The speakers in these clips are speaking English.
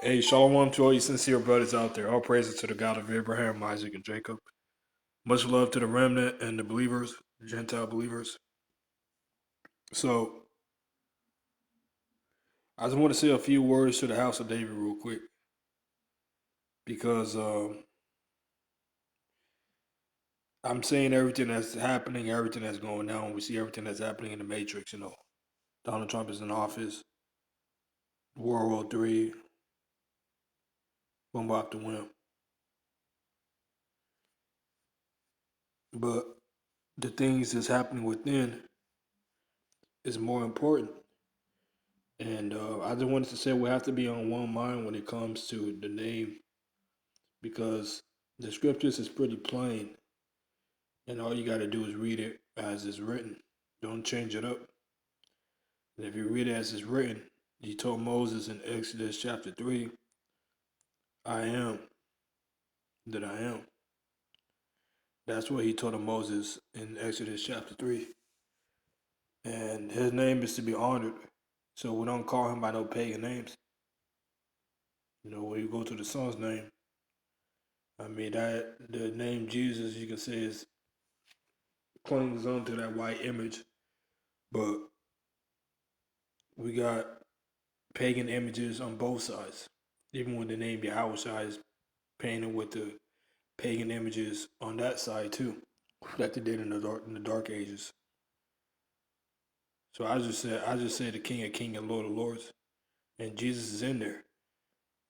Hey, shalom to all you sincere brothers out there. All praises to the God of Abraham, Isaac, and Jacob. Much love to the remnant and the believers, Gentile believers. So, I just want to say a few words to the house of David real quick because I'm seeing everything that's happening, everything that's going on. We see everything that's happening in the Matrix. Donald Trump is in office, World War III, we're about to win. But the things that's happening within is more important. And I just wanted to say we have to be on one mind when it comes to the name because the scriptures is pretty plain, and all you got to do is read it as it's written. Don't change it up. And if you read it as it's written, he told Moses in Exodus chapter 3, I am that I am. That's what he told Moses in Exodus chapter 3. And his name is to be honored. So we don't call him by no pagan names. When you go to the son's name, I mean, that the name Jesus, you can say, is clings onto that white image, but we got pagan images on both sides. Even when the name Yahweh is painted with the pagan images on that side too, that they did in the dark ages. So I just said the King of Kings and Lord of Lords, and Jesus is in there.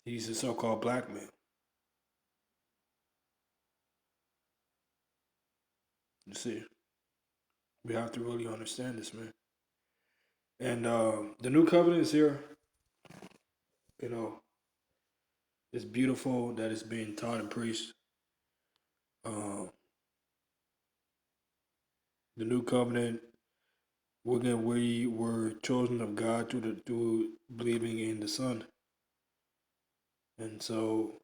He's a so-called black man. You see, we have to really understand this, man. And the new covenant is here. You know, it's beautiful that it's being taught and preached. Uh, the new covenant, we were chosen of God through believing in the Son, and so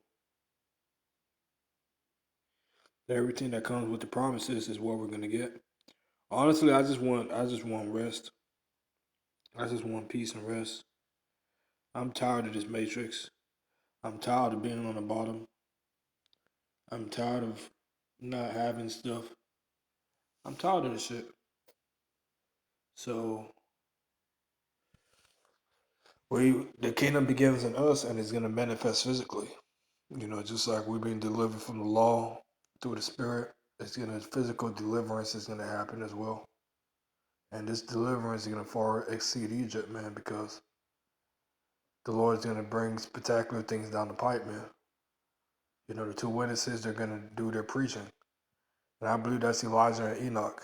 everything that comes with the promises is what we're gonna get. Honestly, I just want rest. I just want peace and rest. I'm tired of this matrix. I'm tired of being on the bottom. I'm tired of not having stuff. I'm tired of this shit. So the kingdom begins in us and it's gonna manifest physically. Just like we've been delivered from the law through the spirit, physical deliverance is gonna happen as well. And this deliverance is gonna far exceed Egypt, man, because the Lord is gonna bring spectacular things down the pipe, man. The two witnesses, they're gonna do their preaching. And I believe that's Elijah and Enoch.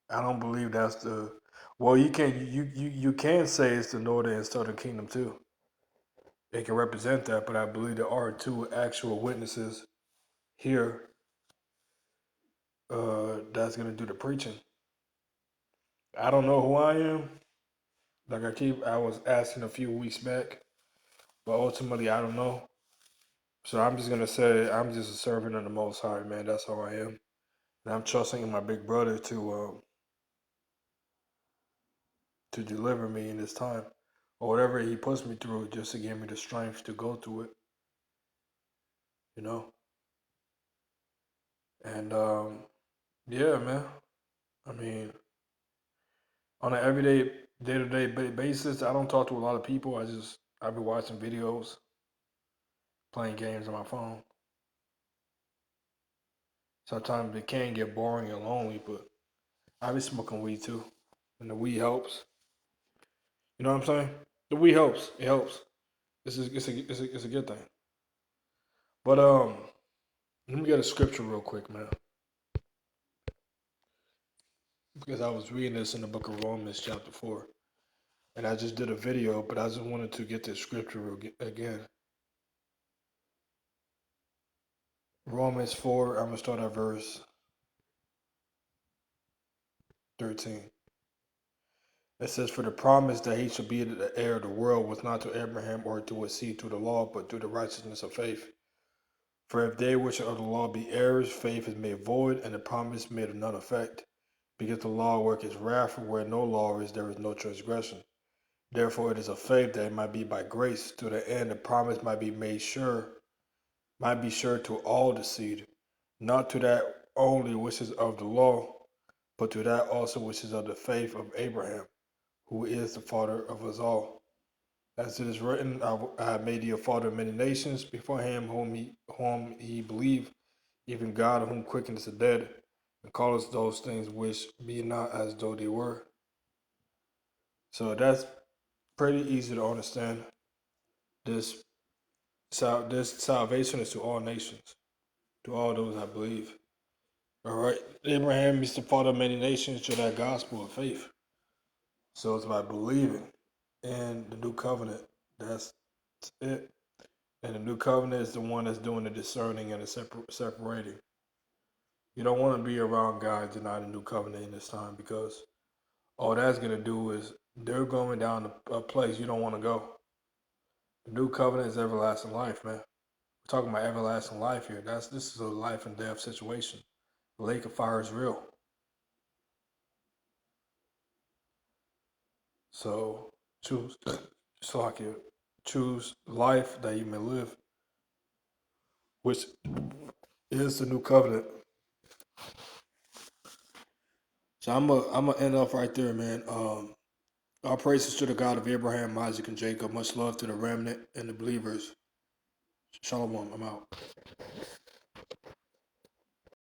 I don't believe that's the well, you can say it's the northern and southern kingdom too. It can represent that, but I believe there are two actual witnesses here that's gonna do the preaching. I don't know who I am. I was asking a few weeks back, but ultimately I don't know. So I'm just gonna say I'm just a servant of the Most High, man. That's how I am, and I'm trusting in my big brother to deliver me in this time, or whatever he puts me through, just to give me the strength to go through it. You know, and yeah, man. I mean, on an everyday, day-to-day basis, I don't talk to a lot of people. I be watching videos, playing games on my phone. Sometimes it can get boring and lonely, but I be smoking weed too, and the weed helps. You know what I'm saying? The weed helps. It helps. It's a good thing. But let me get a scripture real quick, man, because I was reading this in the book of Romans, chapter 4, and I just did a video, but I just wanted to get this scripture again. Romans 4. I'm gonna start at verse 13. It says, "For the promise that he should be the heir of the world was not to Abraham or to his seed through the law, but through the righteousness of faith. For if they which are of the law be heirs, faith is made void, and the promise made of none effect. Because the law worketh wrath, where no law is, there is no transgression. Therefore, it is of faith that it might be by grace, to the end the promise might be made sure, might be sure to all the seed, not to that only which is of the law, but to that also which is of the faith of Abraham, who is the father of us all. As it is written, I have made thee a father of many nations before him whom he believed, even God whom quickeneth the dead, and calleth those things which be not as though they were. So that's pretty easy to understand. This this salvation is to all nations, to all those that believe. All right, Abraham is the father of many nations to that gospel of faith. So it's by believing in the new covenant. That's it. And the new covenant is the one that's doing the discerning and the separating. You don't want to be around guys that are not in the new covenant in this time, because all that's going to do is they're going down a place you don't want to go. The new covenant is everlasting life, man. We're talking about everlasting life here. This is a life and death situation. The lake of fire is real. So choose, so I can choose life that you may live, which is the new covenant. So I'm gonna end off right there, man. Our praises to the God of Abraham, Isaac, and Jacob. Much love to the remnant and the believers. Shalom. I'm out.